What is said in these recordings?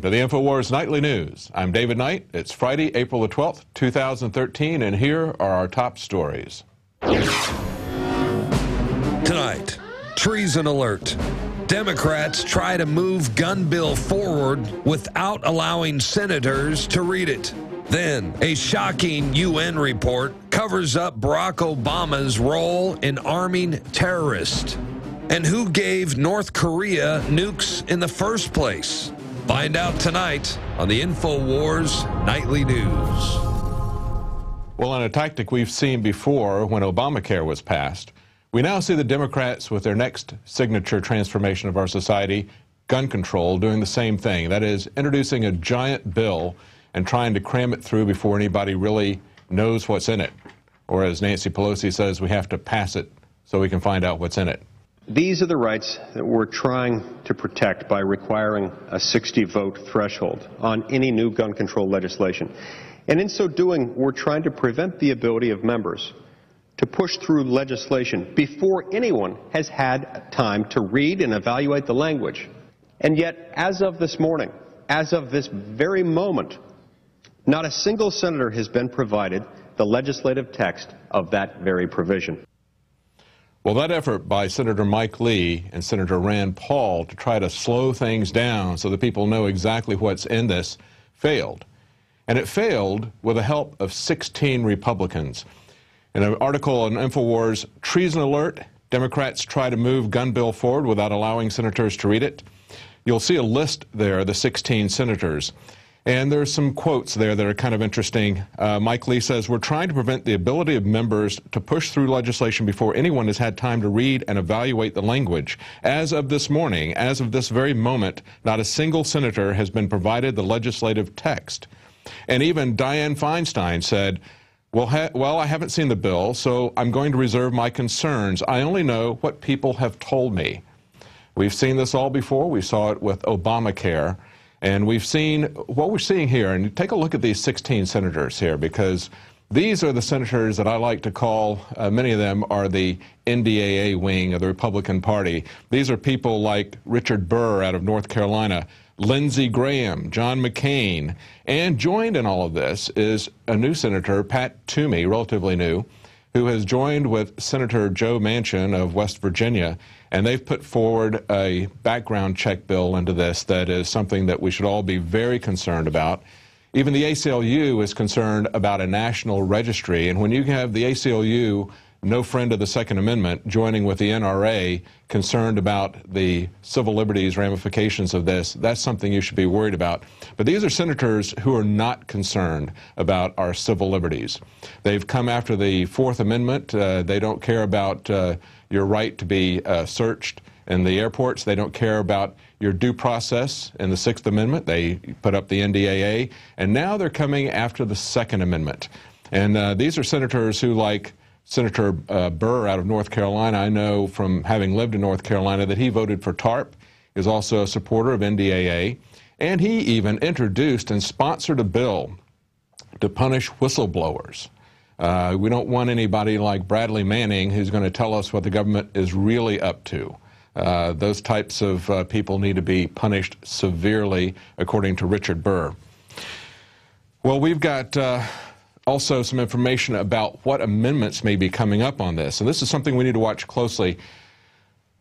Welcome to the Infowars Nightly News. I'm David Knight. It's Friday, April the 12th, 2013, and here are our top stories. Tonight, Treason Alert. Democrats try to move gun bill forward without allowing senators to read it. Then, a shocking UN report covers up Barack Obama's role in arming terrorists. And who gave North Korea nukes in the first place? Find out tonight on the Infowars Nightly News. Well, in a tactic we've seen before when Obamacare was passed, we now see the Democrats with their next signature transformation of our society, gun control, doing the same thing. That is, introducing a giant bill and trying to cram it through before anybody really knows what's in it. Or as Nancy Pelosi says, we have to pass it so we can find out what's in it. These are the rights that we're trying to protect by requiring a 60-vote threshold on any new gun control legislation. And in so doing, we're trying to prevent the ability of members to push through legislation before anyone has had time to read and evaluate the language. And yet, as of this morning, as of this very moment, not a single senator has been provided the legislative text of that very provision. Well, that effort by Senator Mike Lee and Senator Rand Paul to try to slow things down so that people know exactly what's in this failed. And it failed with the help of 16 Republicans. In an article on Infowars, Treason Alert, Democrats try to move gun bill forward without allowing senators to read it. You'll see a list there, the 16 senators. And there's some quotes there that are kind of interesting. Mike Lee says, "We're trying to prevent the ability of members to push through legislation before anyone has had time to read and evaluate the language. As of this morning, as of this very moment, not a single senator has been provided the legislative text." And even Dianne Feinstein said, well, I haven't seen the bill, so I'm going to reserve my concerns. I only know what people have told me. We've seen this all before. We saw it with Obamacare. And we've seen what we're seeing here, and take a look at these 16 senators here, because these are the senators that I like to call, many of them are the NDAA wing of the Republican Party. These are people like Richard Burr out of North Carolina, Lindsey Graham, John McCain, and joined in all of this is a new senator, Pat Toomey, relatively new, who has joined with Senator Joe Manchin of West Virginia, and they've put forward a background check bill into this that is something that we should all be very concerned about. Even the ACLU is concerned about a national registry, and when you have the ACLU, no friend of the Second Amendment, joining with the NRA, concerned about the civil liberties ramifications of this, that's something you should be worried about. But these are senators who are not concerned about our civil liberties. They've come after the Fourth Amendment. They don't care about your right to be searched in the airports. They don't care about your due process in the Sixth Amendment. They put up the NDAA. And now they're coming after the Second Amendment. And these are senators who, like Senator Burr out of North Carolina, I know from having lived in North Carolina that he voted for TARP, is also a supporter of NDAA, and he even introduced and sponsored a bill to punish whistleblowers. We don't want anybody like Bradley Manning who's going to tell us what the government is really up to. Those types of people need to be punished severely, according to Richard Burr. Well, we've got also some information about what amendments may be coming up on this. And this is something we need to watch closely.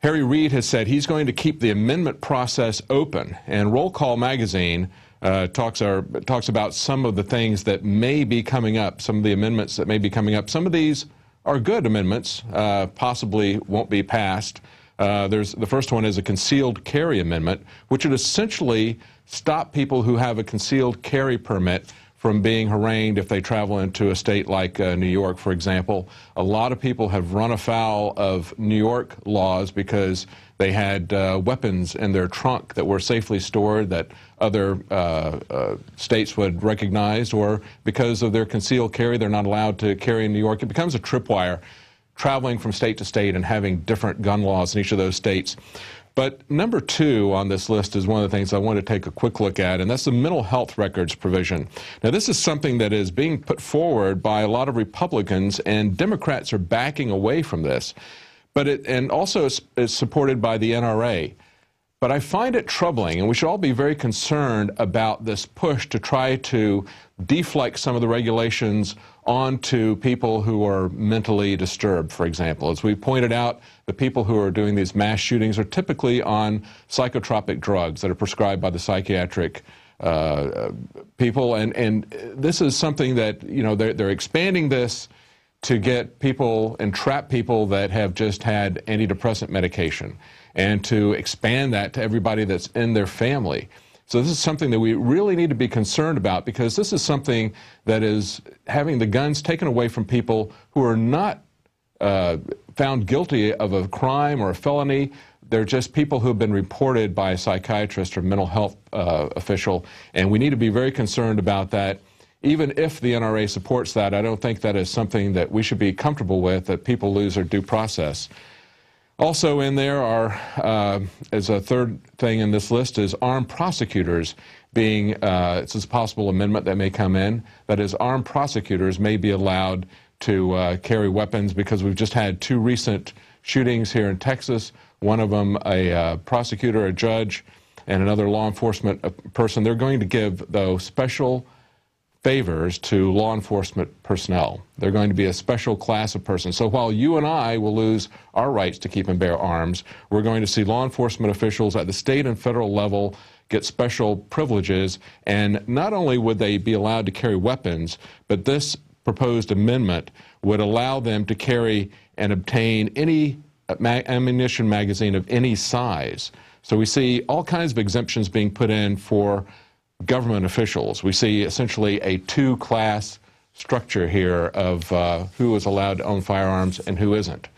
Harry Reid has said he's going to keep the amendment process open. And Roll Call magazine talks about some of the things that may be coming up, some of the amendments that may be coming up. Some of these are good amendments, possibly won't be passed. The first one is a concealed carry amendment, which would essentially stop people who have a concealed carry permit from being harangued if they travel into a state like New York, for example. A lot of people have run afoul of New York laws because they had weapons in their trunk that were safely stored that other states would recognize, or because of their concealed carry, they're not allowed to carry in New York. It becomes a tripwire, traveling from state to state and having different gun laws in each of those states. But number 2 on this list is one of the things I want to take a quick look at, and that's the mental health records provision. Now, this is something that is being put forward by a lot of Republicans, and Democrats are backing away from this. But also it's supported by the NRA. But I find it troubling, and we should all be very concerned about this push to try to deflect some of the regulations onto people who are mentally disturbed, for example. As we pointed out, the people who are doing these mass shootings are typically on psychotropic drugs that are prescribed by the psychiatric people, and this is something that, you know, they're expanding this to get people and trap people that have just had antidepressant medication, and to expand that to everybody that's in their family. So this is something that we really need to be concerned about, because this is something that is having the guns taken away from people who are not found guilty of a crime or a felony. They're just people who have been reported by a psychiatrist or mental health official, and we need to be very concerned about that. Even if the NRA supports that, I don't think that is something that we should be comfortable with, that people lose their due process. Also in there are, as a third thing in this list, is armed prosecutors being, it's a possible amendment that may come in, that is, armed prosecutors may be allowed to carry weapons, because we've just had two recent shootings here in Texas. One of them, a prosecutor, a judge, and another law enforcement person. They're going to give, though, special favors to law enforcement personnel. They're going to be a special class of person. So while you and I will lose our rights to keep and bear arms, we're going to see law enforcement officials at the state and federal level get special privileges. And not only would they be allowed to carry weapons, but this proposed amendment would allow them to carry and obtain any ammunition magazine of any size. So we see all kinds of exemptions being put in for government officials. We see essentially a two-class structure here of who is allowed to own firearms and who isn't.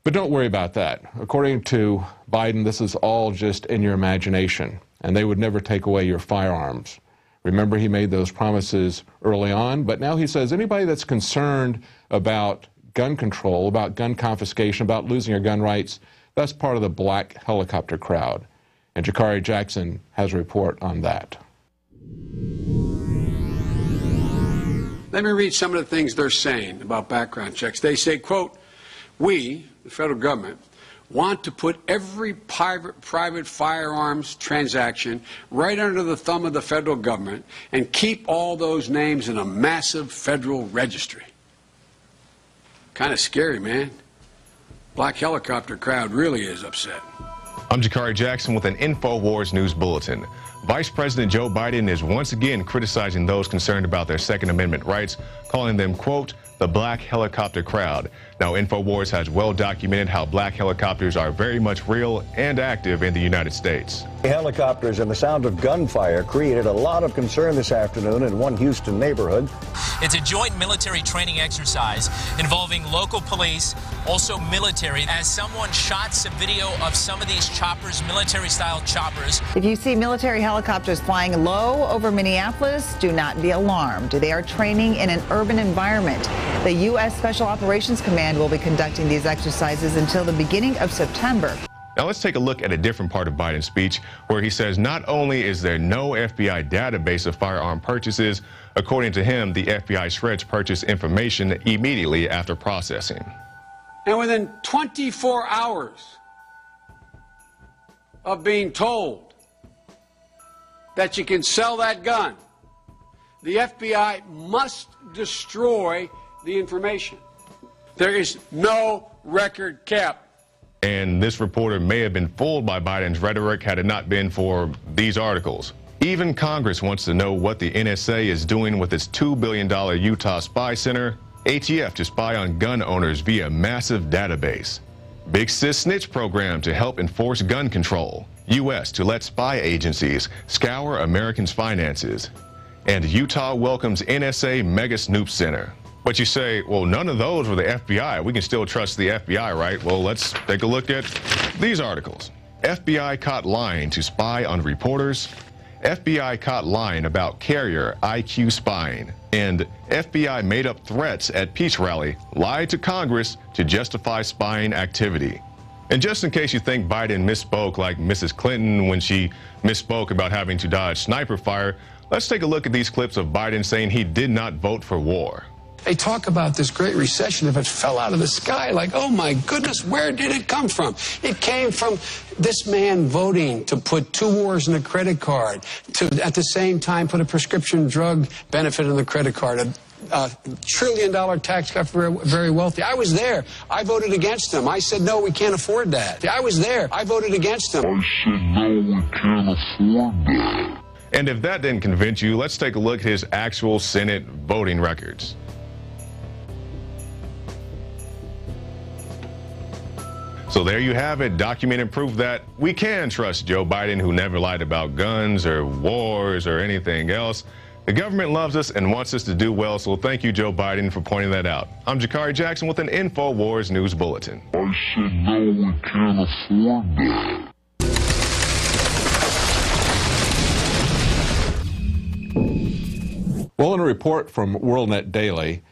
But don't worry about that. According to Biden, this is all just in your imagination, and they would never take away your firearms. Remember, he made those promises early on, but now he says anybody that's concerned about gun control, about gun confiscation, about losing your gun rights, that's part of the black helicopter crowd. And Jakari Jackson has a report on that. Let me read some of the things they're saying about background checks. They say, quote, "We, the federal government, want to put every private firearms transaction right under the thumb of the federal government and keep all those names in a massive federal registry." Kind of scary, man. Black helicopter crowd really is upset. I'm Jakari Jackson with an Infowars News Bulletin. Vice President Joe Biden is once again criticizing those concerned about their Second Amendment rights, calling them, quote, the black helicopter crowd. Now, Infowars has well documented how black helicopters are very much real and active in the United States. Helicopters and the sound of gunfire created a lot of concern this afternoon in one Houston neighborhood. It's a joint military training exercise involving local police, also military, as someone shot some video of some of these choppers, military-style choppers. If you see military helicopters flying low over Minneapolis, do not be alarmed. They are training in an urban environment. The U.S. Special Operations Command will be conducting these exercises until the beginning of September. Now let's take a look at a different part of Biden's speech, where he says not only is there no FBI database of firearm purchases, according to him, the FBI shreds purchase information immediately after processing. And within 24 hours of being told that you can sell that gun, the FBI must destroy the information. There is no record kept. And this reporter may have been fooled by Biden's rhetoric had it not been for these articles. Even Congress wants to know what the NSA is doing with its $2 billion Utah Spy Center, ATF to spy on gun owners via massive database, Big Sis Snitch program to help enforce gun control, U.S. to let spy agencies scour Americans' finances, and Utah welcomes NSA Mega Snoop Center. But you say, well, none of those were the FBI. We can still trust the FBI, right? Well, let's take a look at these articles. FBI caught lying to spy on reporters. FBI caught lying about carrier IQ spying. And FBI made up threats at peace rally, lied to Congress to justify spying activity. And just in case you think Biden misspoke like Mrs. Clinton when she misspoke about having to dodge sniper fire, let's take a look at these clips of Biden saying he did not vote for war. They talk about this great recession if it fell out of the sky, like, oh my goodness, where did it come from? It came from this man voting to put 2 wars in a credit card, to at the same time put a prescription drug benefit on the credit card, a $1 trillion tax cut for very wealthy. I was there. I voted against him. I said, no, we can't afford that. I was there. I voted against him. I said, no, we can't afford that. And if that didn't convince you, let's take a look at his actual Senate voting records. So there you have it, documented proof that we can trust Joe Biden, who never lied about guns or wars or anything else. The government loves us and wants us to do well, so thank you, Joe Biden, for pointing that out. I'm Jakari Jackson with an Infowars News Bulletin. I said, no, we can't afford that. Well, in a report from WorldNet Daily,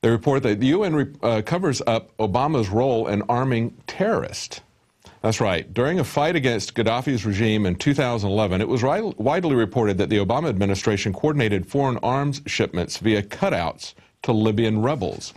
they report that the UN covers up Obama's role in arming terrorists. That's right. During a fight against Gaddafi's regime in 2011, it was widely reported that the Obama administration coordinated foreign arms shipments via cutouts to Libyan rebels.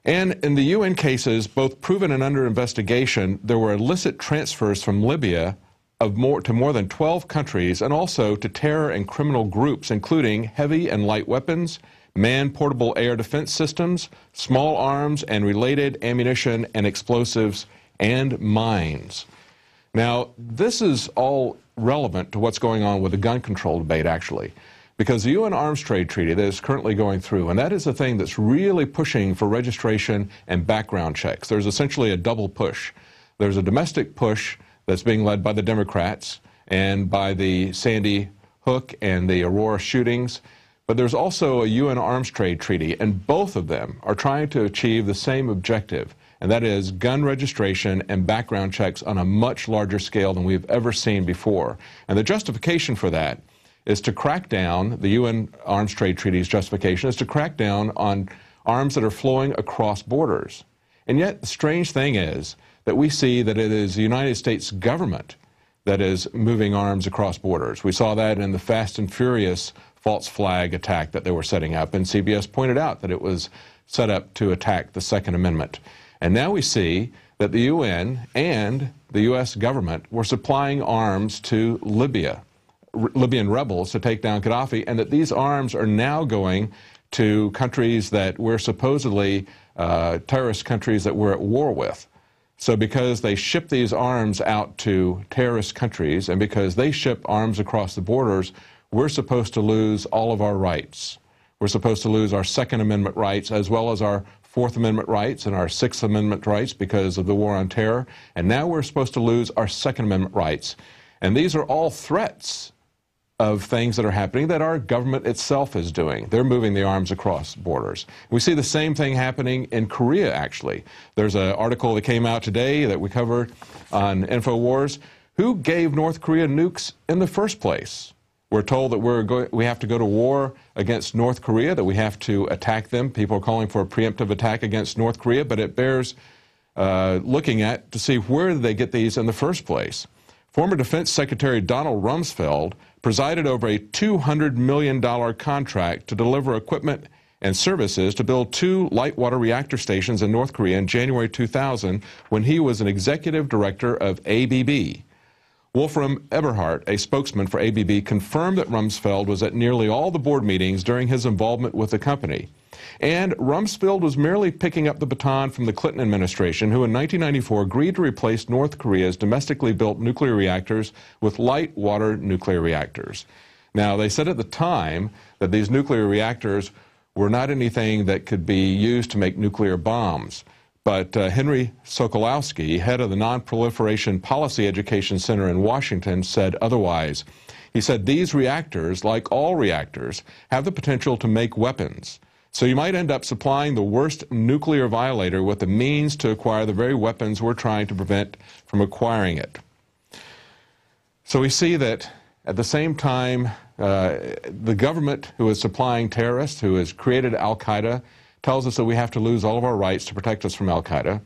And in the UN cases, both proven and under investigation, there were illicit transfers from Libya to more than 12 countries, and also to terror and criminal groups, including heavy and light weapons, manned portable air defense systems, small arms and related ammunition and explosives, and mines. Now, this is all relevant to what's going on with the gun control debate, actually, because the UN Arms Trade Treaty that is currently going through, and that is the thing that's really pushing for registration and background checks. There's essentially a double push. There's a domestic push that's being led by the Democrats and by the Sandy Hook and the Aurora shootings, but there's also a UN Arms Trade Treaty, and both of them are trying to achieve the same objective, and that is gun registration and background checks on a much larger scale than we've ever seen before. And the justification for that is to crack down, the UN Arms Trade Treaty's justification is to crack down on arms that are flowing across borders. And yet the strange thing is that we see that it is the United States government that is moving arms across borders. We saw that in the Fast and Furious false flag attack that they were setting up, and CBS pointed out that it was set up to attack the Second Amendment. And now we see that the UN and the U.S. government were supplying arms to Libyan rebels to take down Gaddafi, and that these arms are now going to countries that we're supposedly terrorist countries that we're at war with. So because they ship these arms out to terrorist countries, and because they ship arms across the borders, we're supposed to lose all of our rights. We're supposed to lose our Second Amendment rights, as well as our Fourth Amendment rights and our Sixth Amendment rights because of the war on terror. And now we're supposed to lose our Second Amendment rights. And these are all threats of things that are happening that our government itself is doing. They're moving the arms across borders. We see the same thing happening in Korea, actually. There's an article that came out today that we covered on Infowars. Who gave North Korea nukes in the first place? We're told that we have to go to war against North Korea, that we have to attack them. People are calling for a preemptive attack against North Korea, but it bears looking at to see where did they get these in the first place. Former Defense Secretary Donald Rumsfeld presided over a $200 million contract to deliver equipment and services to build 2 light water reactor stations in North Korea in January 2000 when he was an executive director of ABB. Wolfram Eberhardt, a spokesman for ABB, confirmed that Rumsfeld was at nearly all the board meetings during his involvement with the company. And Rumsfeld was merely picking up the baton from the Clinton administration, who in 1994 agreed to replace North Korea's domestically built nuclear reactors with light water nuclear reactors. Now, they said at the time that these nuclear reactors were not anything that could be used to make nuclear bombs. But Henry Sokolowski, head of the Non-Proliferation Policy Education Center in Washington, said otherwise. He said these reactors, like all reactors, have the potential to make weapons. So you might end up supplying the worst nuclear violator with the means to acquire the very weapons we're trying to prevent from acquiring it. So we see that at the same time, the government who is supplying terrorists, who has created al-Qaeda, tells us that we have to lose all of our rights to protect us from al-Qaeda.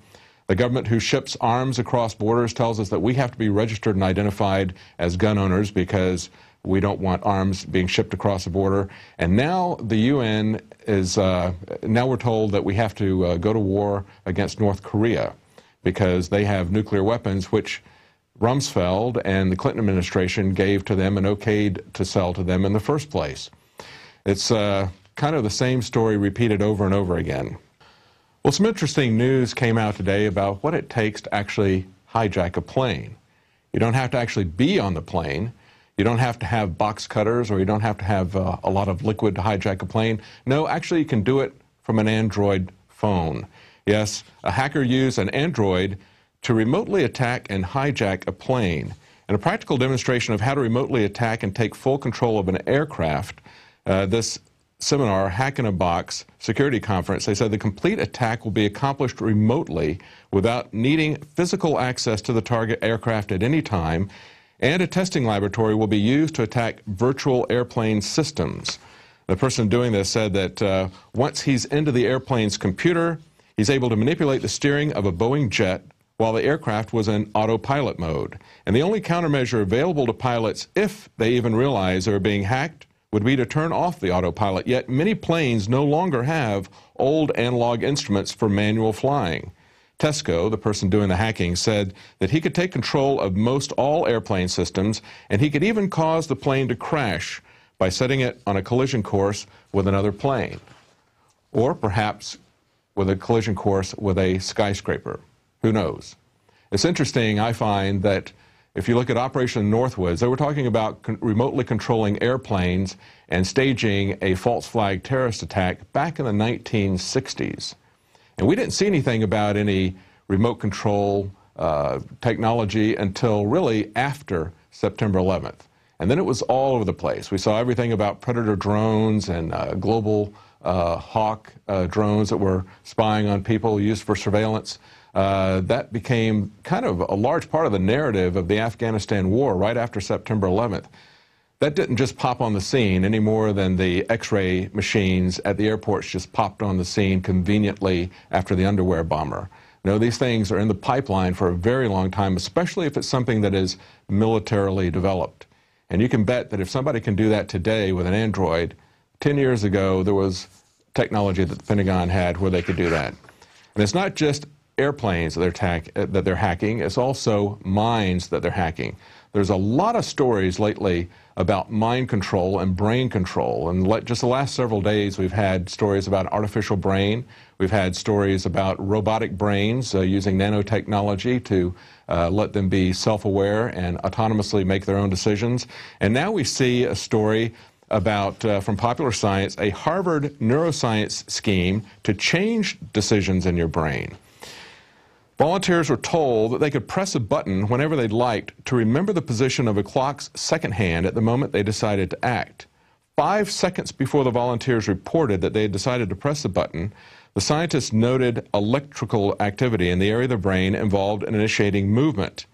The government who ships arms across borders tells us that we have to be registered and identified as gun owners because We don't want arms being shipped across the border. And now the UN is, now we're told that we have to go to war against North Korea because they have nuclear weapons, which Rumsfeld and the Clinton administration gave to them and okayed to sell to them in the first place. It's kind of the same story repeated over and over again. Well, some interesting news came out today about what it takes to actually hijack a plane. You don't have to actually be on the plane. You don't have to have box cutters, or you don't have to have a lot of liquid to hijack a plane. No, actually you can do it from an Android phone. Yes, a hacker used an Android to remotely attack and hijack a plane. In a practical demonstration of how to remotely attack and take full control of an aircraft, this seminar, Hack in a Box security conference, they said the complete attack will be accomplished remotely without needing physical access to the target aircraft at any time, and a testing laboratory will be used to attack virtual airplane systems. The person doing this said that once he's into the airplane's computer, he's able to manipulate the steering of a Boeing jet while the aircraft was in autopilot mode. And the only countermeasure available to pilots, if they even realize they're being hacked, would be to turn off the autopilot. Yet many planes no longer have old analog instruments for manual flying. Tesco, the person doing the hacking, said that he could take control of most all airplane systems, and he could even cause the plane to crash by setting it on a collision course with another plane, or perhaps with a collision course with a skyscraper. Who knows? It's interesting, I find, that if you look at Operation Northwoods, they were talking about remotely controlling airplanes and staging a false flag terrorist attack back in the 1960s. And we didn't see anything about any remote control technology until really after September 11th. And then it was all over the place. We saw everything about Predator drones and global hawk drones that were spying on people used for surveillance. That became kind of a large part of the narrative of the Afghanistan war right after September 11th. That didn't just pop on the scene any more than the X-ray machines at the airports just popped on the scene conveniently after the underwear bomber. No, these things are in the pipeline for a very long time, especially if it's something that is militarily developed. And you can bet that if somebody can do that today with an Android, 10 years ago there was technology that the Pentagon had where they could do that. And it's not just airplanes that they're hacking, it's also minds that they're hacking. There's a lot of stories lately about mind control and brain control. And just the last several days, we've had stories about artificial brain. We've had stories about robotic brains using nanotechnology to let them be self-aware and autonomously make their own decisions. And now we see a story about, from Popular Science, a Harvard neuroscience scheme to change decisions in your brain. Volunteers were told that they could press a button whenever they'd liked to remember the position of a clock's second hand at the moment they decided to act. 5 seconds before the volunteers reported that they had decided to press the button, the scientists noted electrical activity in the area of the brain involved in initiating movement.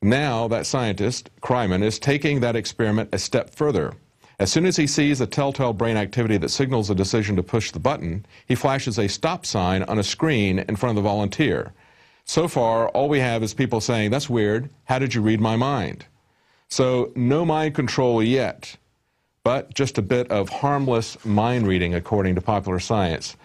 Now that scientist, Kryman, is taking that experiment a step further. As soon as he sees a telltale brain activity that signals a decision to push the button, he flashes a stop sign on a screen in front of the volunteer. So far, all we have is people saying, "That's weird. How did you read my mind?" So no mind control yet, but just a bit of harmless mind reading, according to Popular Science.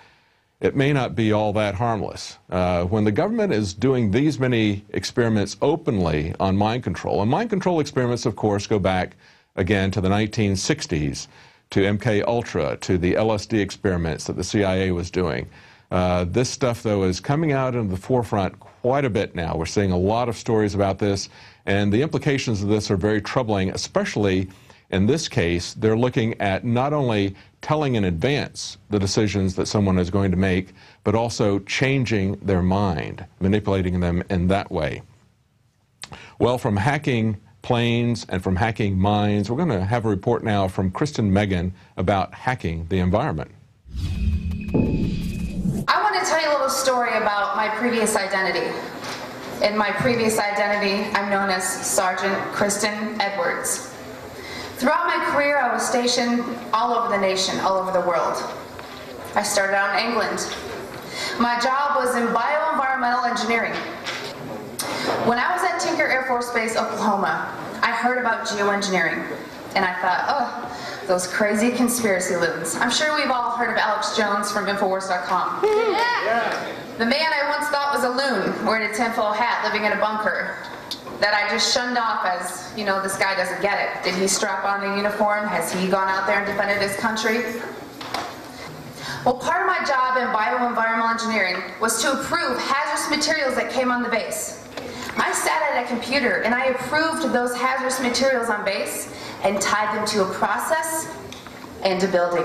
It may not be all that harmless. When the government is doing these many experiments openly on mind control, and mind control experiments, of course, go back again to the 1960s, to MK Ultra, to the LSD experiments that the CIA was doing. This stuff, though, is coming out into the forefront quite a bit now. We're seeing a lot of stories about this, and the implications of this are very troubling, especially in this case. They're looking at not only telling in advance the decisions that someone is going to make, but also changing their mind, manipulating them in that way. Well, from hacking planes and from hacking minds, we're going to have a report now from Kristen Megan about hacking the environment. I want to tell you a little story about my previous identity. In my previous identity, I'm known as Sergeant Kristen Edwards. Throughout my career, I was stationed all over the nation, all over the world. I started out in England. My job was in bioenvironmental engineering. When I was at Tinker Air Force Base, Oklahoma, I heard about geoengineering. And I thought, oh, those crazy conspiracy loons. I'm sure we've all heard of Alex Jones from Infowars.com. The man I once thought was a loon, wearing a tinfoil hat, living in a bunker, that I just shunned off as, you know, this guy doesn't get it. Did he strap on a uniform? Has he gone out there and defended his country? Well, part of my job in bioenvironmental engineering was to approve hazardous materials that came on the base. I sat at a computer and I approved those hazardous materials on base and tied them to a process and a building.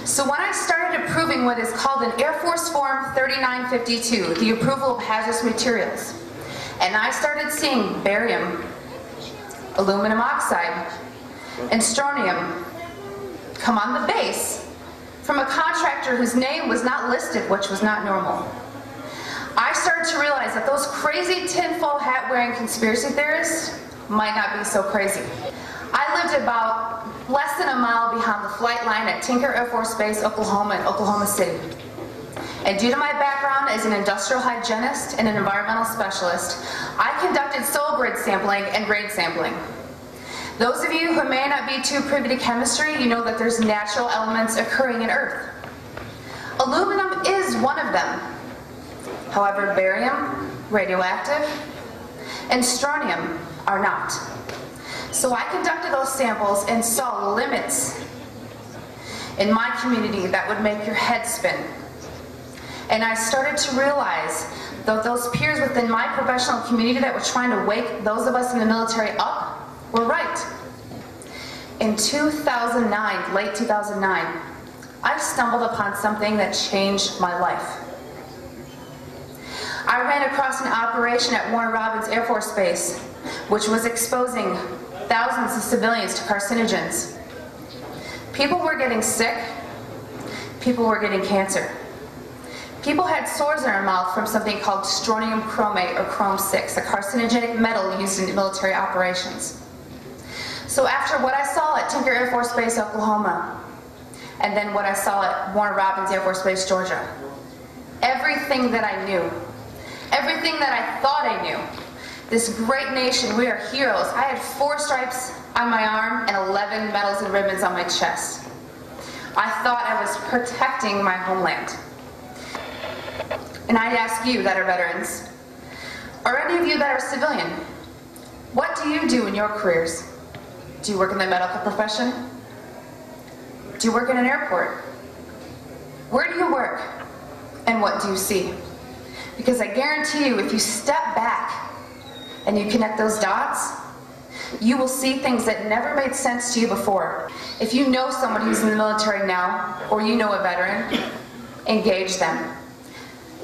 So when I started approving what is called an Air Force Form 3952, the approval of hazardous materials, and I started seeing barium, aluminum oxide, and strontium come on the base from a contractor whose name was not listed, which was not normal, I started to realize that those crazy tinfoil hat wearing conspiracy theorists might not be so crazy. I lived about less than a mile behind the flight line at Tinker Air Force Base, Oklahoma, in Oklahoma City. And due to my background as an industrial hygienist and an environmental specialist, I conducted soil grid sampling and grade sampling. Those of you who may not be too privy to chemistry, you know that there's natural elements occurring in Earth. Aluminum is one of them. However, barium, radioactive, and strontium are not. So I conducted those samples and saw limits in my community that would make your head spin. And I started to realize that those peers within my professional community that were trying to wake those of us in the military up were right. In 2009, late 2009, I stumbled upon something that changed my life. I ran across an operation at Warner Robins Air Force Base, which was exposing thousands of civilians to carcinogens. People were getting sick. People were getting cancer. People had sores in their mouth from something called strontium chromate, or chrome-6, a carcinogenic metal used in military operations. So after what I saw at Tinker Air Force Base, Oklahoma, and then what I saw at Warner Robins Air Force Base, Georgia, everything that I knew, everything that I thought I knew, this great nation, we are heroes. I had 4 stripes on my arm and 11 medals and ribbons on my chest. I thought I was protecting my homeland. And I'd ask you that are veterans, or any of you that are civilian, what do you do in your careers? Do you work in the medical profession? Do you work in an airport? Where do you work? And what do you see? Because I guarantee you, if you step back and you connect those dots, you will see things that never made sense to you before. If you know someone who's in the military now, or you know a veteran, engage them.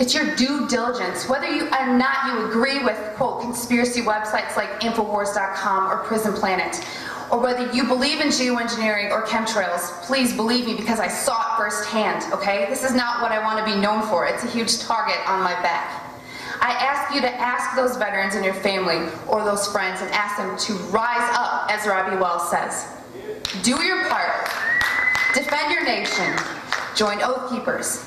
It's your due diligence. Whether you or not you agree with, quote, conspiracy websites like Infowars.com or PRISONPLANET, or whether you believe in geoengineering or chemtrails, please believe me because I saw it firsthand, okay? This is not what I want to be known for. It's a huge target on my back. I ask you to ask those veterans in your family or those friends and ask them to rise up, as Robbie Wells says. Do your part. Defend your nation. Join Oath Keepers.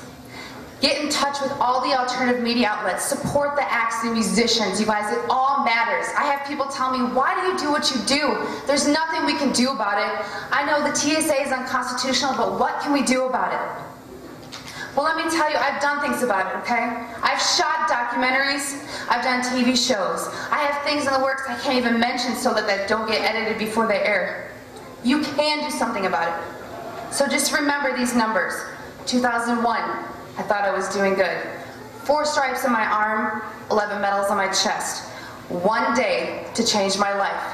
Get in touch with all the alternative media outlets. Support the acts and musicians. You guys, it all matters. I have people tell me, why do you do what you do? There's nothing we can do about it. I know the TSA is unconstitutional, but what can we do about it? Well, let me tell you, I've done things about it, okay? I've shot documentaries. I've done TV shows. I have things in the works I can't even mention so that they don't get edited before they air. You can do something about it. So just remember these numbers. 2001. I thought I was doing good. 4 stripes on my arm, 11 medals on my chest. One day to change my life.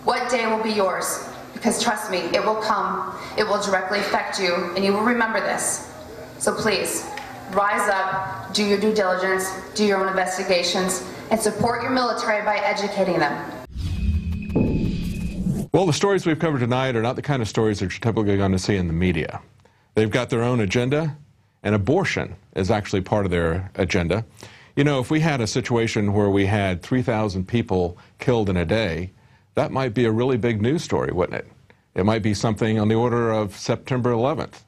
What day will be yours? Because trust me, it will come. It will directly affect you, and you will remember this. So please, rise up, do your due diligence, do your own investigations, and support your military by educating them. Well, the stories we've covered tonight are not the kind of stories that you're typically going to see in the media. They've got their own agenda. And abortion is actually part of their agenda. You know, if we had a situation where we had 3,000 people killed in a day, that might be a really big news story, wouldn't it? It might be something on the order of September 11th.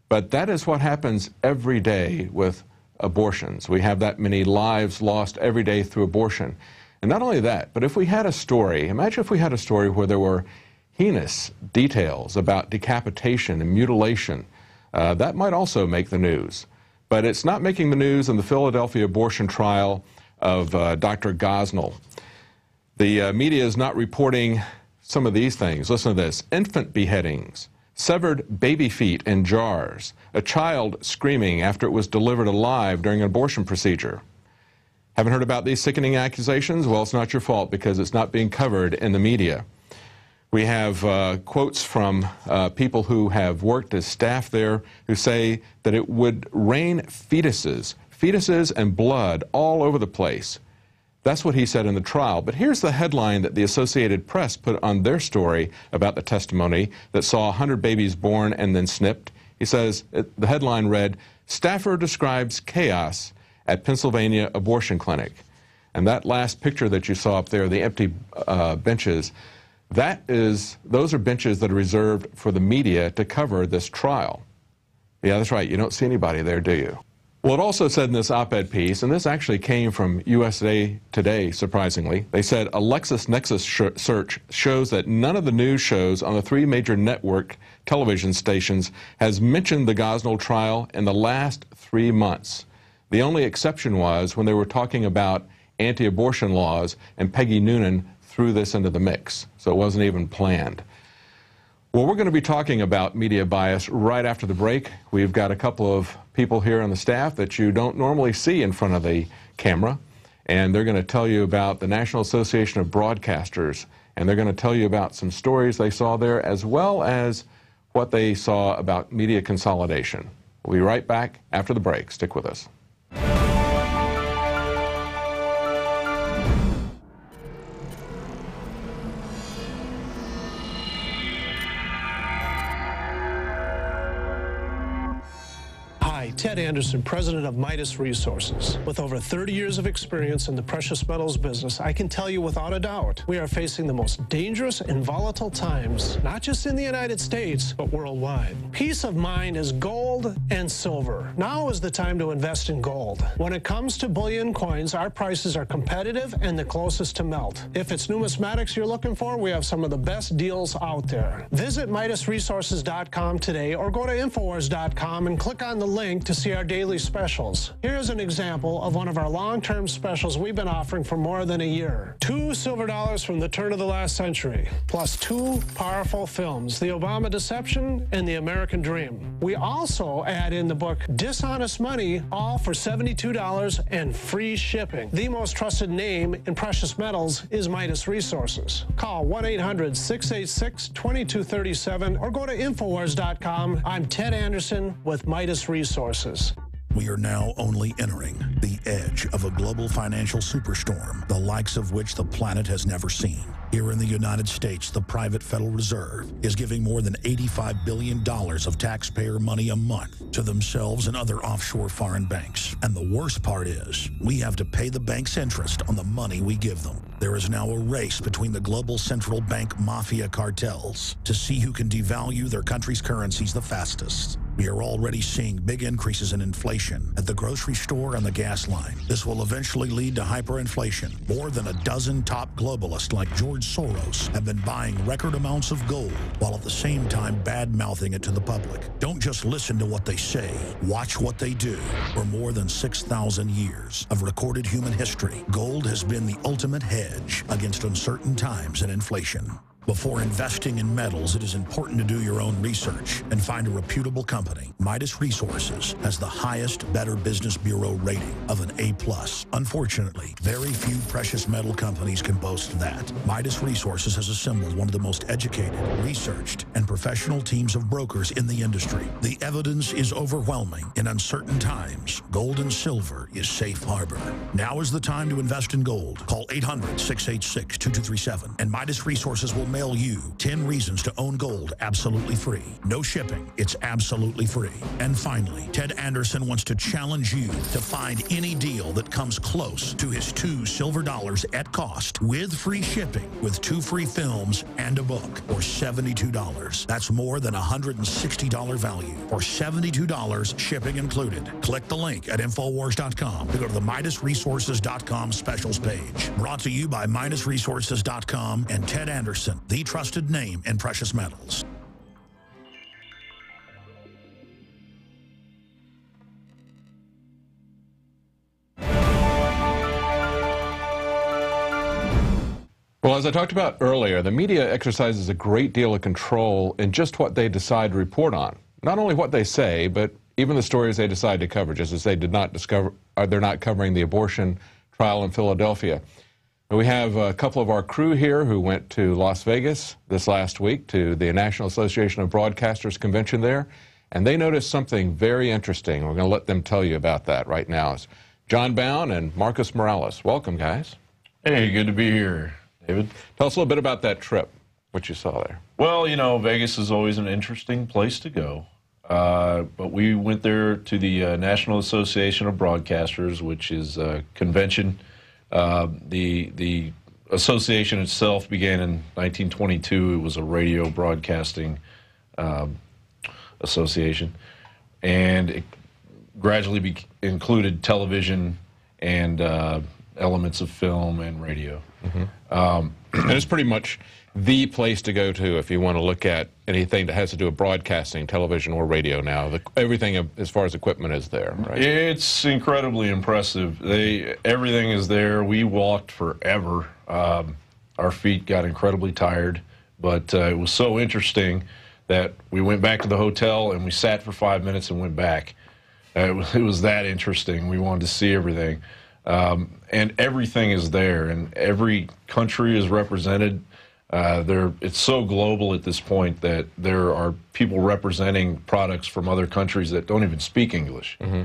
But that is what happens every day with abortions. We have that many lives lost every day through abortion. And not only that, but if we had a story, imagine if we had a story where there were heinous details about decapitation and mutilation, that might also make the news. But it's not making the news in the Philadelphia abortion trial of Dr. Gosnell. The media is not reporting some of these things. Listen to this. Infant beheadings, severed baby feet in jars, a child screaming after it was delivered alive during an abortion procedure. Haven't heard about these sickening accusations? Well, it's not your fault because it's not being covered in the media. We have quotes from people who have worked as staff there who say that it would rain fetuses and blood all over the place. That's what he said in the trial. But here's the headline that the Associated Press put on their story about the testimony that saw 100 babies born and then snipped. He says, the headline read, "Staffer describes chaos at Pennsylvania abortion clinic." And that last picture that you saw up there, the empty benches, those are benches that are reserved for the media to cover this trial. Yeah, that's right. You don't see anybody there, do you? Well, it also said in this op-ed piece, and this actually came from USA Today, surprisingly, they said a LexisNexis search shows that none of the news shows on the 3 major network television stations has mentioned the Gosnell trial in the last 3 months. The only exception was when they were talking about anti-abortion laws, and Peggy Noonan threw this into the mix, so it wasn't even planned. Well, we're going to be talking about media bias right after the break. We've got a couple of people here on the staff that you don't normally see in front of the camera, and they're going to tell you about the National Association of Broadcasters, and they're going to tell you about some stories they saw there as well as what they saw about media consolidation. We'll be right back after the break. Stick with us. Ted Anderson, president of Midas Resources. With over 30 years of experience in the precious metals business, I can tell you without a doubt, we are facing the most dangerous and volatile times, not just in the United States, but worldwide. Peace of mind is gold and silver. Now is the time to invest in gold. When it comes to bullion coins, our prices are competitive and the closest to melt. If it's numismatics you're looking for, we have some of the best deals out there. Visit MidasResources.com today or go to Infowars.com and click on the link to see our daily specials. Here's an example of one of our long-term specials we've been offering for more than a year. 2 silver dollars from the turn of the last century, plus 2 powerful films, The Obama Deception and The American Dream. We also add in the book Dishonest Money, all for $72 and free shipping. The most trusted name in precious metals is Midas Resources. Call 1-800-686-2237 or go to Infowars.com. I'm Ted Anderson with Midas Resources. We are now only entering the edge of a global financial superstorm, the likes of which the planet has never seen. Here in the United States, the private Federal Reserve is giving more than $85 billion of taxpayer money a month to themselves and other offshore foreign banks. And the worst part is, we have to pay the bank's interest on the money we give them. There is now a race between the global central bank mafia cartels to see who can devalue their country's currencies the fastest. We are already seeing big increases in inflation at the grocery store and the gas line. This will eventually lead to hyperinflation. More than a dozen top globalists like George Soros have been buying record amounts of gold while at the same time bad-mouthing it to the public. Don't just listen to what they say, watch what they do. For more than 6,000 years of recorded human history, gold has been the ultimate hedge against uncertain times and inflation. Before investing in metals, it is important to do your own research and find a reputable company. Midas Resources has the highest Better Business Bureau rating of an A+. Unfortunately, very few precious metal companies can boast that. Midas Resources has assembled one of the most educated, researched, and professional teams of brokers in the industry. The evidence is overwhelming. In uncertain times, gold and silver is safe harbor. Now is the time to invest in gold. Call 800-686-2237 and Midas Resources will mail you 10 reasons to own gold absolutely free. No shipping. It's absolutely free. And finally, Ted Anderson wants to challenge you to find any deal that comes close to his 2 silver dollars at cost with free shipping with 2 free films and a book for $72. That's more than $160 value for $72 shipping included. Click the link at Infowars.com to go to the MidasResources.com specials page. Brought to you by MidasResources.com and Ted Anderson the trusted name in precious metals. Well, as I talked about earlier, the media exercises a great deal of control in just what they decide to report on. Not only what they say, but even the stories they decide to cover, just as they did not discover, they're not covering the abortion trial in Philadelphia. We have a couple of our crew here who went to Las Vegas this last week to the National Association of Broadcasters convention there, and they noticed something very interesting. We're going to let them tell you about that right now. It's John Bowne and Marcus Morales. Welcome, guys. Hey, good to be here, David. Tell us a little bit about that trip, what you saw there. Well, you know, Vegas is always an interesting place to go. But we went there to the National Association of Broadcasters, which is a convention. The association itself began in 1922. It was a radio broadcasting association, and it gradually included television and elements of film and radio. Mm-hmm. And it's pretty much the place to go to if you want to look at anything that has to do with broadcasting, television or radio now. Everything as far as equipment is there, right? It's incredibly impressive. Everything is there. We walked forever. Our feet got incredibly tired, but it was so interesting that we went back to the hotel and we sat for 5 minutes and went back. It was that interesting. We wanted to see everything. And everything is there, and every country is represented. It's so global at this point that there are people representing products from other countries that don't even speak English. Mm-hmm.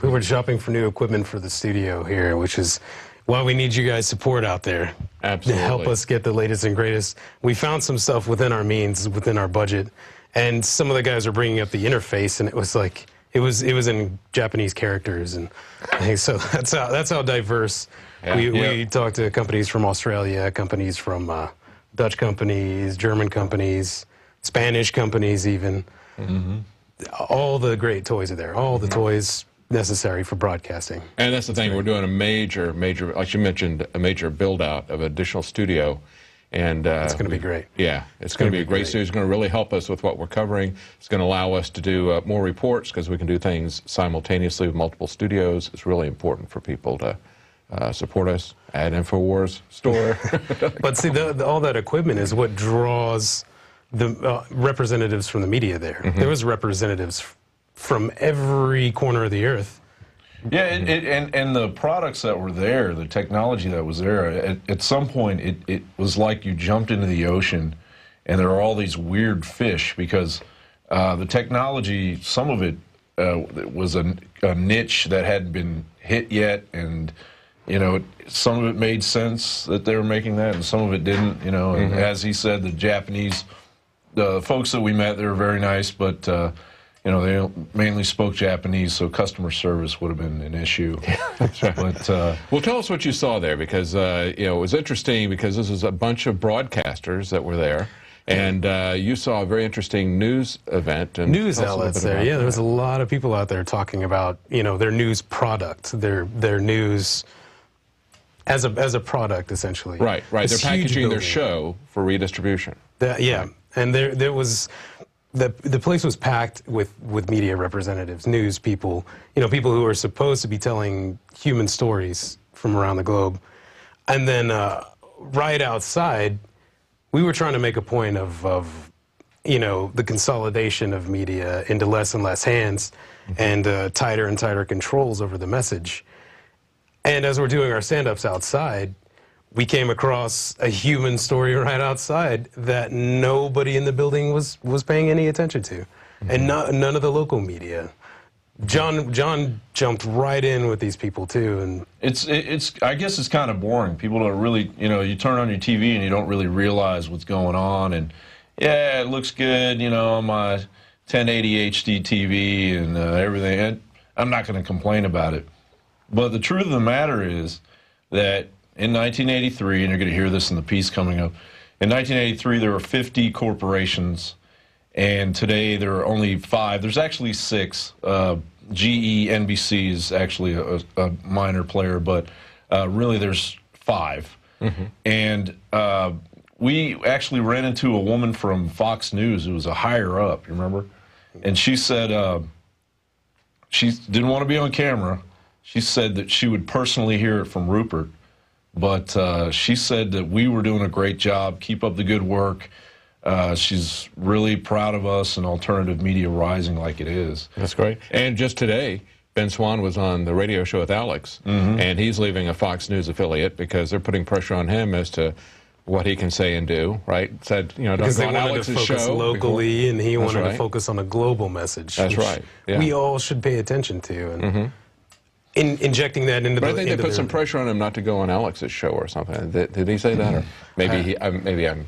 We were shopping for new equipment for the studio here, which is why we need you guys' support out there. Absolutely. To help us get the latest and greatest. We found some stuff within our means, within our budget, and some of the guys are bringing up the interface, and it was like, it was in Japanese characters, and so that's how diverse. Yeah. We talked to companies from Australia, companies from Dutch companies, German companies, Spanish companies even. Mm-hmm. All the great toys are there, all the toys necessary for broadcasting. And that's the thing, we're doing a major, like you mentioned, a major build-out of additional studio. And it's going to be great. Yeah, it's going to be a great studio. It's going to really help us with what we're covering. It's going to allow us to do more reports because we can do things simultaneously with multiple studios. It's really important for people to support us at Infowars store. But see, all that equipment is what draws the representatives from the media there. Mm-hmm. There was representatives from every corner of the earth. Yeah, and the products that were there, the technology that was there, at some point it was like you jumped into the ocean and there are all these weird fish because the technology, some of it was a niche that hadn't been hit yet, and you know, some of it made sense that they were making that and some of it didn't, you know. And as he said, the Japanese, the folks that we met, they were very nice, but you know, they mainly spoke Japanese, so customer service would have been an issue. That's right. But, well, tell us what you saw there, because you know, it was interesting because this was a bunch of broadcasters that were there, and you saw a very interesting news event. And news outlets there, yeah. There was a lot of people out there talking about, you know, their news product, their news as a product, essentially. Right, right. They're packaging their show for redistribution. Yeah, right. And there was. The place was packed with media representatives, news people, you know, people who are supposed to be telling human stories from around the globe. And then right outside, we were trying to make a point of you know, the consolidation of media into less and less hands and tighter and tighter controls over the message. And as we're doing our stand-ups outside, we came across a human story right outside that nobody in the building was paying any attention to, and none of the local media. John jumped right in with these people too, and it's I guess it's kind of boring. People don't really, you know, you turn on your TV and you don't really realize what's going on, and yeah, it looks good, you know, on my 1080 HD TV and everything. And I'm not going to complain about it, but the truth of the matter is that in 1983, and you're going to hear this in the piece coming up, in 1983 there were 50 corporations, and today there are only 5. There's actually 6. GE, NBC is actually a minor player, but really there's 5. And we actually ran into a woman from Fox News who was a higher up, you remember? And she said she didn't want to be on camera. She said that she would personally hear it from Rupert, but she said that we were doing a great job, keep up the good work. She's really proud of us and alternative media rising like it is. That's great. And just today, Ben Swan was on the radio show with Alex, and he's leaving a Fox News affiliate because they're putting pressure on him as to what he can say and do, right? Said, you know, don't go on Alex's show. Because they wanted to focus locally, and he wanted to focus on a global message. That's right. Yeah. We all should pay attention to, and injecting that into but I think they put some pressure on him not to go on Alex's show or something. Did he say that? Or maybe maybe I'm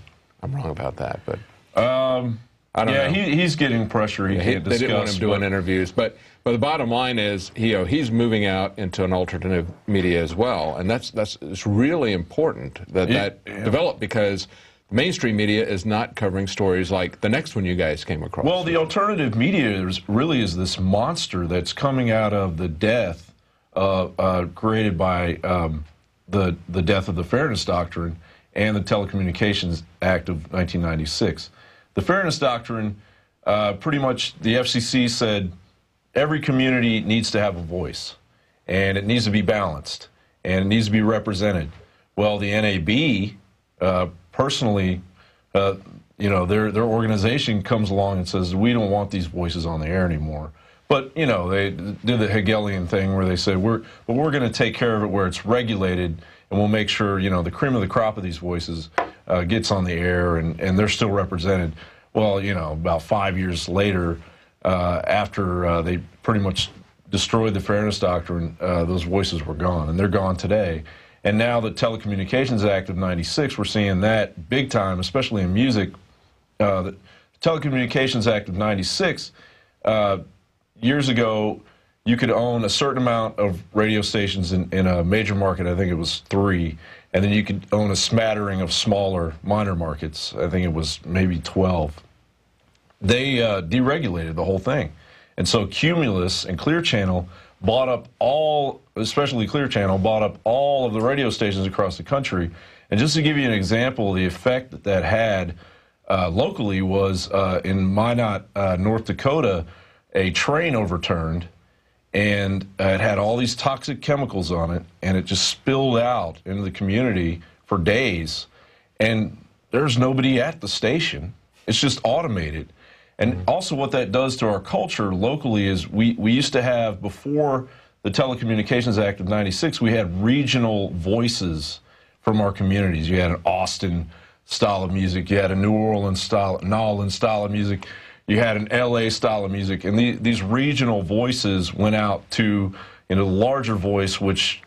wrong about that, but I don't know. He's getting pressure. He can't discuss. They didn't want him doing interviews, but the bottom line is, he's moving out into an alternative media as well, and it's really important that develop, because mainstream media is not covering stories like the next one you guys came across. Well, the alternative media really is this monster that's coming out of the death created by the death of the Fairness Doctrine and the Telecommunications Act of 1996. The Fairness Doctrine, pretty much the FCC said every community needs to have a voice, and it needs to be balanced, and it needs to be represented. Well, the NAB, personally, you know, their organization comes along and says, we don't want these voices on the air anymore. But, you know, they did the Hegelian thing where they said, we're going to take care of it where it's regulated, and we'll make sure, you know, the cream of the crop of these voices gets on the air, and they're still represented. Well, you know, about 5 years later, after they pretty much destroyed the Fairness Doctrine, those voices were gone, and they're gone today. And now the Telecommunications Act of 96, we're seeing that big time, especially in music. The Telecommunications Act of 96, years ago, you could own a certain amount of radio stations in a major market. I think it was 3. And then you could own a smattering of smaller, minor markets. I think it was maybe 12. They deregulated the whole thing. And so Cumulus and Clear Channel bought up all, especially Clear Channel, bought up all of the radio stations across the country. And just to give you an example, the effect that that had locally was in Minot, North Dakota, a train overturned, and it had all these toxic chemicals on it, and it just spilled out into the community for days. And there's nobody at the station. It's just automated. And also what that does to our culture locally is we used to have, before the Telecommunications Act of 96, we had regional voices from our communities. You had an Austin style of music. You had a New Orleans style of music. You had an LA style of music. And these regional voices went out to, you know, the larger voice, which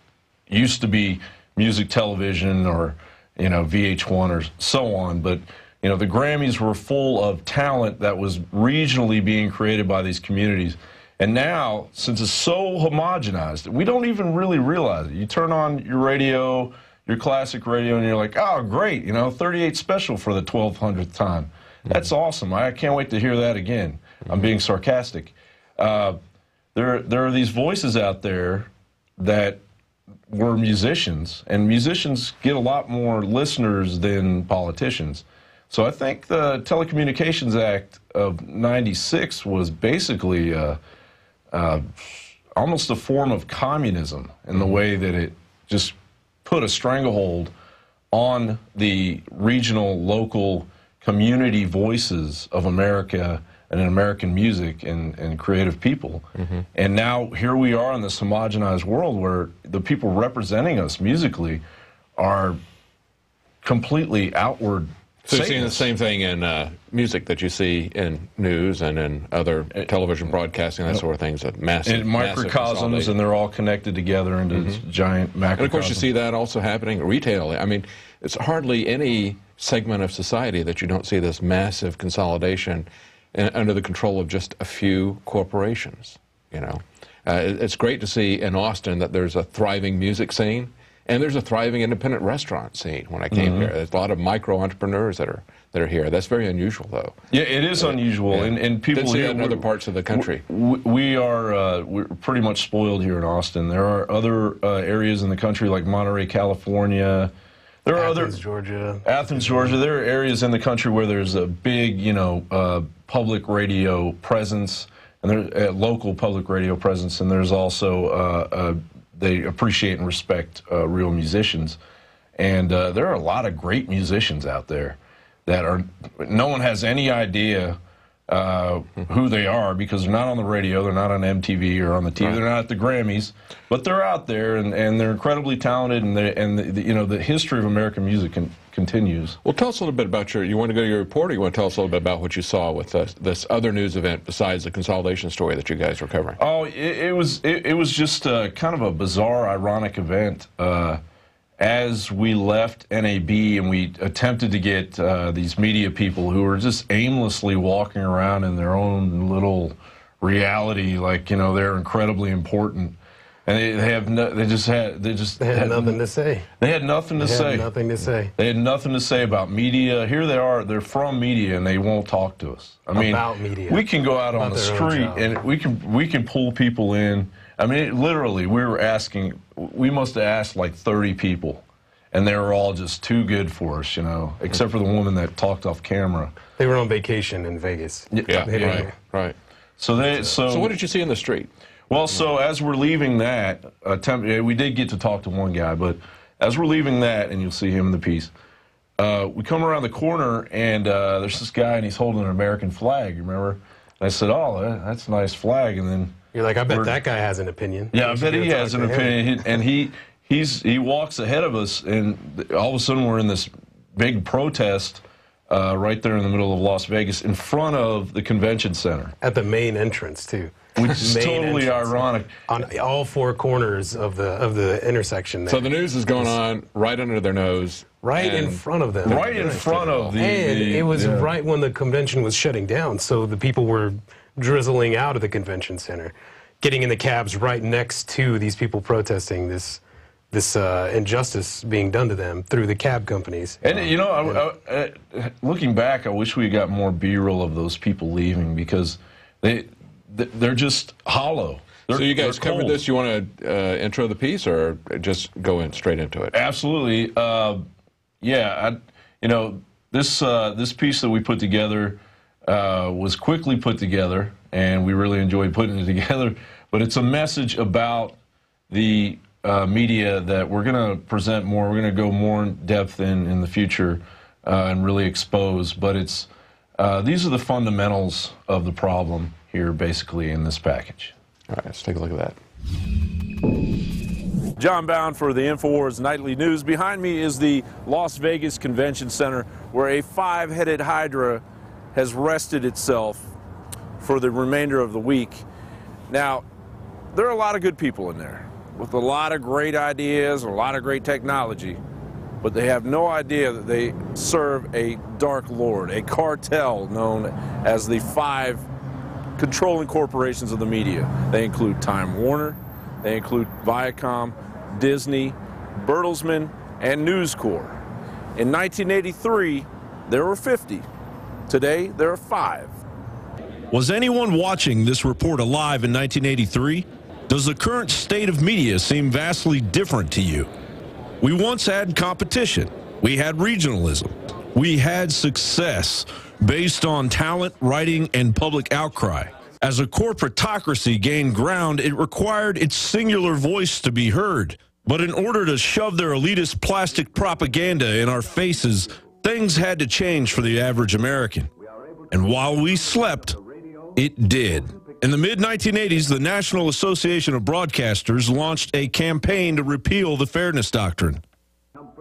used to be music television or, you know, VH1 or so on. But, you know, the Grammys were full of talent that was regionally being created by these communities. And now, since it's so homogenized, we don't even really realize it. You turn on your radio, your classic radio, and you're like, oh, great, you know, 38 special for the 1200th time. That's awesome. I can't wait to hear that again. I'm being sarcastic. There are these voices out there that were musicians, and musicians get a lot more listeners than politicians. So I think the Telecommunications Act of 96 was basically almost a form of communism in the way that it just put a stranglehold on the regional, local, community voices of America and in American music and creative people. And now here we are in this homogenized world where the people representing us musically are completely outward. So you're seeing the same thing in music that you see in news and in other television broadcasting, that sort of things. Massive, and microcosms, and they're all connected together into this giant macrocosm. And of course you see that also happening retail. I mean, it's hardly any segment of society that you don't see this massive consolidation under the control of just a few corporations. You know, it's great to see in Austin that there's a thriving music scene and there's a thriving independent restaurant scene. When I came here, there's a lot of micro entrepreneurs that are here. That's very unusual, though. Yeah, it is unusual, and people here in other parts of the country. We're pretty much spoiled here in Austin. There are other areas in the country like Monterey, California. There are Athens, Georgia. Athens, Georgia. There are areas in the country where there's a big, public radio presence, and there's local public radio presence, and there's also they appreciate and respect real musicians, and there are a lot of great musicians out there that are no one has any idea who they are because they're not on the radio, they're not on MTV or on the TV, right. They're not at the Grammys, but they're out there and they're incredibly talented, and the history of American music continues. Well, tell us a little bit about you want to go to your report, or you want to tell us a little bit about what you saw with this other news event besides the consolidation story that you guys were covering? Oh, it was just kind of a bizarre, ironic event. As we left NAB and we attempted to get these media people who were just aimlessly walking around in their own little reality, like they're incredibly important, and they had nothing to say. They had nothing to say. They had nothing to say about media. Here they are. They're from media and they won't talk to us. I mean, about media. We can go out on the street and we can pull people in. I mean, literally, we must have asked like 30 people, and they were all just too good for us, except for the woman that talked off camera. They were on vacation in Vegas. Yeah, right. So what did you see in the street? Well, so as we're leaving that, we did get to talk to one guy, but as we're leaving that, and you'll see him in the piece, we come around the corner, and there's this guy, and he's holding an American flag, remember? And I said, oh, that's a nice flag, and then... You're like, I bet that guy has an opinion. Yeah, I bet he has an opinion. And he walks ahead of us, and all of a sudden we're in this big protest right there in the middle of Las Vegas in front of the convention center. At the main entrance, too. Which is totally ironic. On all four corners of the intersection there. So the news is going on right under their nose. Right in front of them. Right in front of the... And it was right when the convention was shutting down, so the people were drizzling out of the convention center, getting in the cabs right next to these people protesting this injustice being done to them through the cab companies. And looking back, I wish we got more B-roll of those people leaving, because they're just hollow. So you guys covered this. You want to intro the piece, or just go straight into it? Absolutely. This piece that we put together was quickly put together, and we really enjoyed putting it together. But it's a message about the media that we're going to present more. We're going to go more in depth in the future and really expose. But these are the fundamentals of the problem here, basically, in this package. All right, let's take a look at that. John Bowne for the Infowars Nightly News. Behind me is the Las Vegas Convention Center, where a five-headed hydra has rested itself for the remainder of the week. Now, there are a lot of good people in there with a lot of great ideas and a lot of great technology, but they have no idea that they serve a dark lord, a cartel known as the five controlling corporations of the media. They include Time Warner, they include Viacom, Disney, Bertelsmann, and News Corp. In 1983, there were 50. Today, there are 5. Was anyone watching this report alive in 1983? Does the current state of media seem vastly different to you? We once had competition. We had regionalism. We had success based on talent, writing, and public outcry. As a corporatocracy gained ground, it required its singular voice to be heard. But in order to shove their elitist plastic propaganda in our faces, things had to change for the average American. And while we slept, it did. In the mid-1980s, the National Association of Broadcasters launched a campaign to repeal the Fairness Doctrine.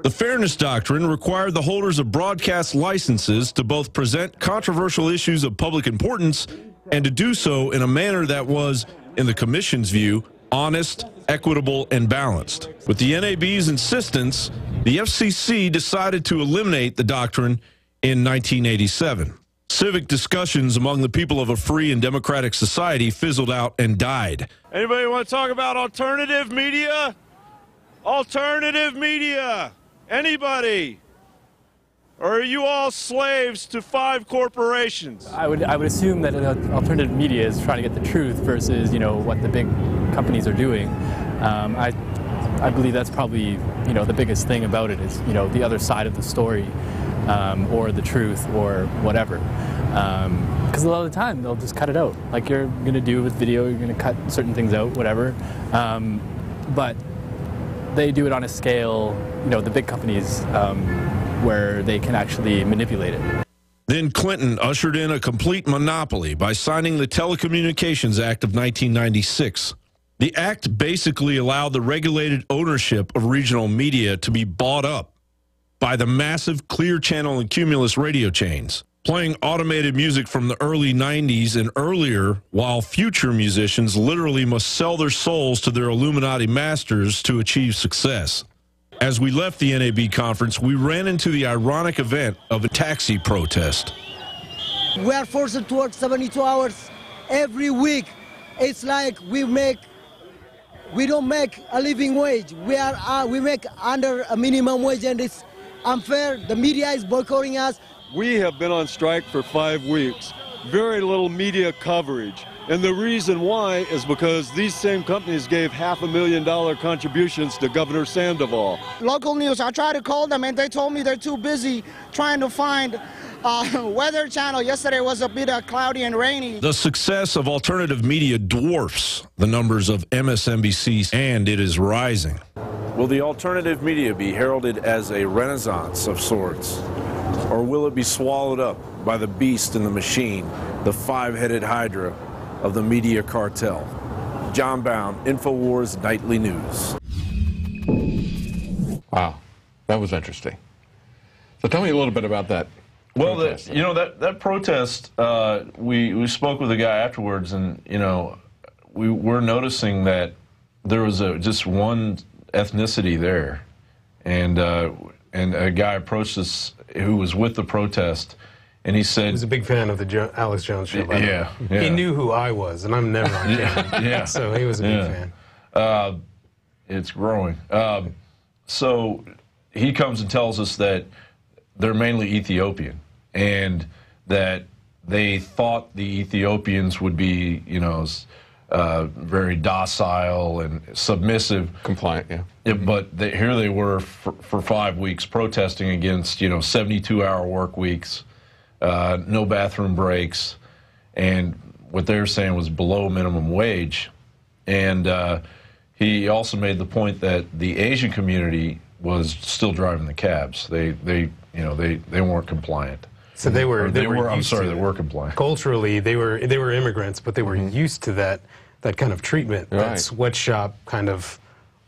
The Fairness Doctrine required the holders of broadcast licenses to both present controversial issues of public importance and to do so in a manner that was, in the Commission's view, honest, equitable, and balanced. With the NAB's insistence, the FCC decided to eliminate the doctrine in 1987. Civic discussions among the people of a free and democratic society fizzled out and died. Anybody want to talk about alternative media? Alternative media. Anybody? Or are you all slaves to 5 corporations? I would assume that alternative media is trying to get the truth versus, what the big companies are doing. I believe that's probably, you know, the biggest thing about it is, you know, the other side of the story, or the truth, or whatever. Because a lot of the time they'll just cut it out, like you're going to do with video. You're going to cut certain things out, whatever. But they do it on a scale, you know, the big companies, where they can actually manipulate it. Then Clinton ushered in a complete monopoly by signing the Telecommunications Act of 1996. The act basically allowed the regulated ownership of regional media to be bought up by the massive Clear Channel and Cumulus radio chains, playing automated music from the early 90s and earlier, while future musicians literally must sell their souls to their Illuminati masters to achieve success. As we left the NAB conference, we ran into the ironic event of a taxi protest. We are forced to work 72 hours every week. It's like we don't make a living wage. We make under a minimum wage, and it's unfair. The media is boycotting us. We have been on strike for 5 weeks. Very little media coverage. And the reason why is because these same companies gave $500,000 contributions to Governor Sandoval. Local news, I tried to call them and they told me they're too busy trying to find Weather Channel. Yesterday was a bit cloudy and rainy. The success of alternative media dwarfs the numbers of MSNBC, and it is rising. Will the alternative media be heralded as a renaissance of sorts? Or will it be swallowed up by the beast in the machine, the five-headed hydra of the media cartel? John Bowne, Infowars Nightly News. Wow, that was interesting. So tell me a little bit about that. Well, you know, that protest, we spoke with a guy afterwards, and, you know, we were noticing that there was just one ethnicity there. And a guy approached us who was with the protest, and he said... He was a big fan of the Alex Jones show. Yeah. He knew who I was, and I'm never on camera. Yeah. So he was a big fan. It's growing. So he comes and tells us that they're mainly Ethiopian, and that they thought the Ethiopians would be, you know, very docile and submissive. Compliant, yeah. But here they were for 5 weeks protesting against, you know, 72-hour work weeks, no bathroom breaks, and what they were saying was below minimum wage. And he also made the point that the Asian community was still driving the cabs. They weren't compliant. So they were compliant. Culturally, they were immigrants, but they were used to that kind of treatment, that sweatshop kind of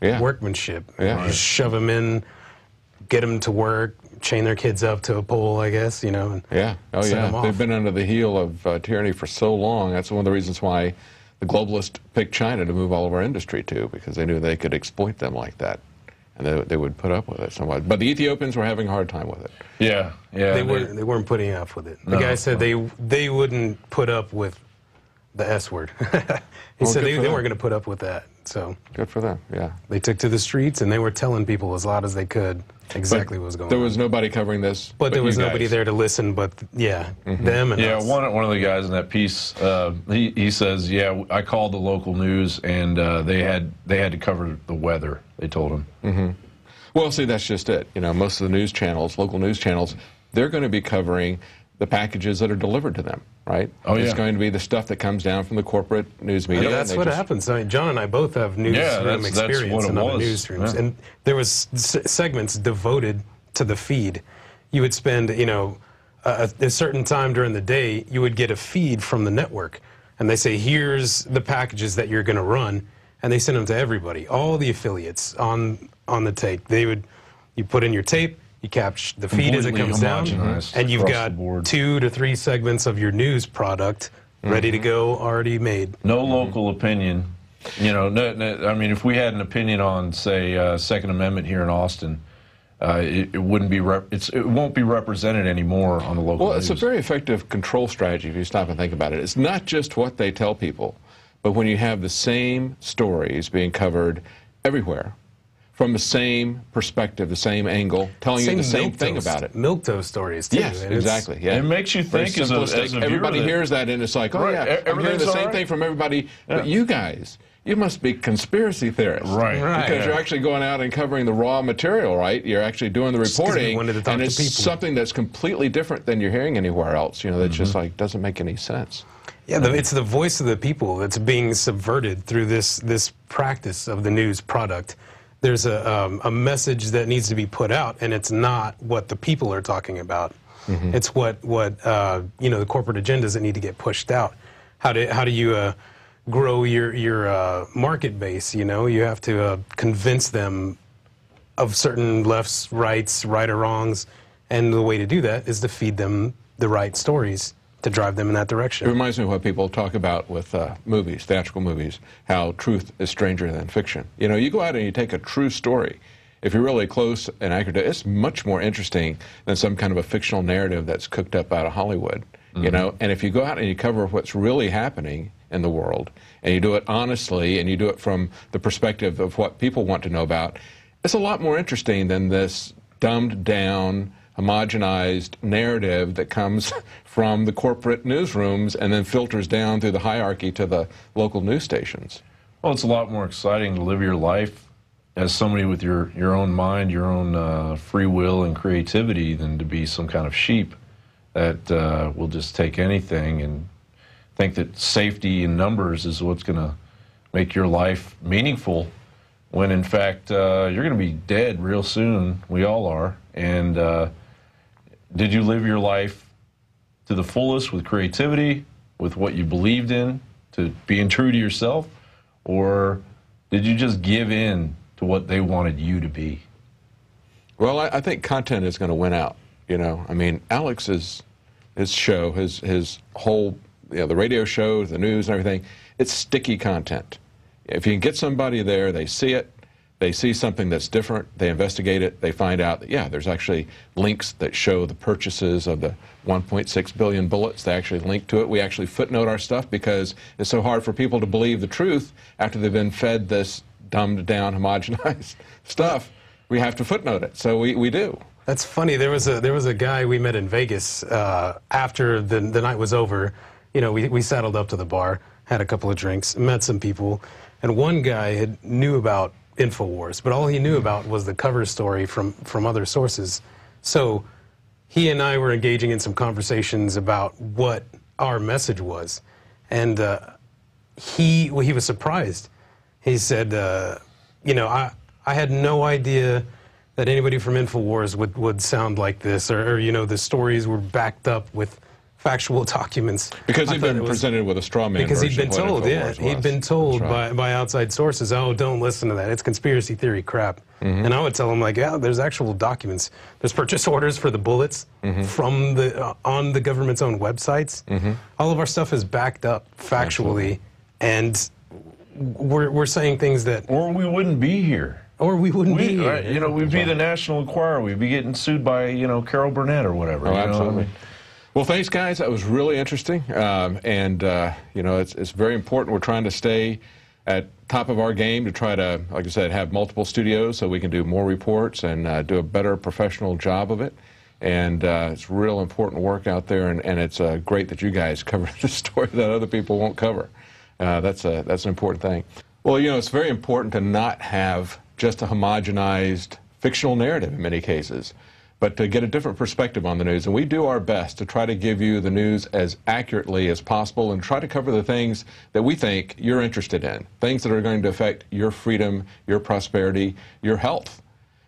workmanship. Just shove them in, get them to work, chain their kids up to a pole, I guess, you know. And send them off. They've been under the heel of tyranny for so long. That's one of the reasons why the globalists picked China to move all of our industry to, because they knew they could exploit them like that. And they would put up with it somewhat. But the Ethiopians were having a hard time with it. Yeah. They weren't putting up with it. The guy said they wouldn't put up with the S word. He said they weren't going to put up with that. So good for them. Yeah. They took to the streets and they were telling people as loud as they could exactly what was going on. There was nobody covering this. But there was nobody there to listen. But them and us. One of the guys in that piece, he says, I called the local news and they had to cover the weather. They told him. Well, see, that's just it. You know, most of the news channels, local news channels, they're going to be covering the packages that are delivered to them, right? It's going to be the stuff that comes down from the corporate news media. Yeah, that's what happens. I mean, John and I both have newsroom experience in other newsrooms, and there was segments devoted to the feed. You would spend, you know, a certain time during the day, you would get a feed from the network, and they say, here's the packages that you're going to run, and they send them to everybody, all the affiliates on the tape. You put in your tape, you capture the feed as it comes down, and you've got 2 to 3 segments of your news product ready to go, already made. No local opinion. You know, I mean, if we had an opinion on, say, Second Amendment here in Austin, it wouldn't be it won't be represented anymore on the local news. Well, it's a very effective control strategy if you stop and think about it. It's not just what they tell people, but when you have the same stories being covered everywhere, from the same perspective, the same angle, telling you the same thing about it. Milquetoast stories, too. Yes, exactly. Yeah. It makes you think as a viewer everybody hears that, and it's like, I'm hearing the same thing from everybody but you guys. you must be conspiracy theorists. Right. Because you're actually going out and covering the raw material, right? You're actually doing the reporting, and it's something that's completely different than you're hearing anywhere else, you know, that just like doesn't make any sense. Yeah, it's the voice of the people that's being subverted through this practice of the news product. There's a message that needs to be put out, and it's not what the people are talking about. It's what you know, the corporate agendas that need to get pushed out. How do you grow your market base? You know, you have to convince them of certain lefts, rights, right or wrongs, and the way to do that is to feed them the right stories to drive them in that direction. It reminds me of what people talk about with movies, theatrical movies, how truth is stranger than fiction. You know, you go out and you take a true story. If you're really close and accurate, it's much more interesting than some kind of a fictional narrative that's cooked up out of Hollywood. You know, and if you go out and you cover what's really happening in the world, and you do it honestly, and you do it from the perspective of what people want to know about, it's a lot more interesting than this dumbed down, homogenized narrative that comes from the corporate newsrooms and then filters down through the hierarchy to the local news stations. Well, it's a lot more exciting to live your life as somebody with your own mind, your own free will and creativity than to be some kind of sheep that will just take anything and think that safety in numbers is what's going to make your life meaningful, when in fact you're going to be dead real soon. We all are. And did you live your life to the fullest with creativity, with what you believed in, to being true to yourself, or did you just give in to what they wanted you to be? Well, I think content is going to win out. You know, I mean, Alex's show, his whole, you know, the radio show, the news and everything, it's sticky content. If you can get somebody there, they see it, they see something that's different, they investigate it, they find out that, yeah, there's actually links that show the purchases of the 1.6 billion bullets. They actually link to it. We actually footnote our stuff because it's so hard for people to believe the truth after they've been fed this dumbed down, homogenized stuff. We have to footnote it, so we do. That's funny. There was a guy we met in Vegas after the night was over. You know, we saddled up to the bar, had a couple of drinks, met some people, and one guy knew about Infowars, but all he knew about was the cover story from other sources. So he and I were engaging in some conversations about what our message was, and he was surprised. He said, you know, I had no idea that anybody from Infowars would sound like this, or you know, the stories were backed up with factual documents. Because he'd been presented with a straw man. Because he'd been told, yeah, he'd been told by outside sources, oh, don't listen to that, it's conspiracy theory crap. And I would tell him, like, yeah, there's actual documents. There's purchase orders for the bullets from on the government's own websites. All of our stuff is backed up factually, and we're saying things that... Or we wouldn't be here. Or we wouldn't be here. You know, we'd be the National Enquirer. We'd be getting sued by, you know, Carol Burnett or whatever. Oh, absolutely. Well, thanks, guys. That was really interesting. You know, it's very important. We're trying to stay at top of our game to try to, like I said, have multiple studios so we can do more reports and do a better professional job of it. And it's real important work out there, and it's great that you guys cover the story that other people won't cover. That's an important thing. Well, you know, it's very important to not have just a homogenized fictional narrative in many cases, but to get a different perspective on the news. And we do our best to try to give you the news as accurately as possible and try to cover the things that we think you're interested in, things that are going to affect your freedom, your prosperity, your health.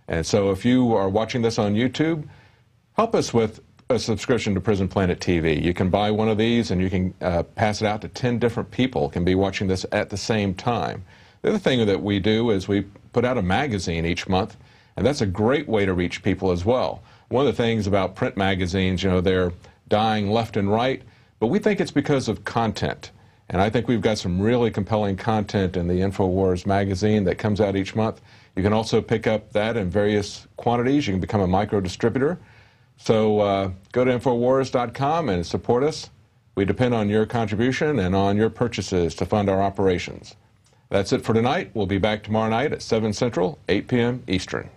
And so if you are watching this on YouTube, help us with a subscription to Prison Planet TV. You can buy one of these and you can pass it out to 10 different people can be watching this at the same time. The other thing that we do is we put out a magazine each month, and that's a great way to reach people as well. One of the things about print magazines, you know, they're dying left and right, but we think it's because of content. And I think we've got some really compelling content in the Infowars magazine that comes out each month. You can also pick up that in various quantities. You can become a micro distributor. So go to Infowars.com and support us. We depend on your contribution and on your purchases to fund our operations. That's it for tonight. We'll be back tomorrow night at 7 Central, 8 p.m. Eastern.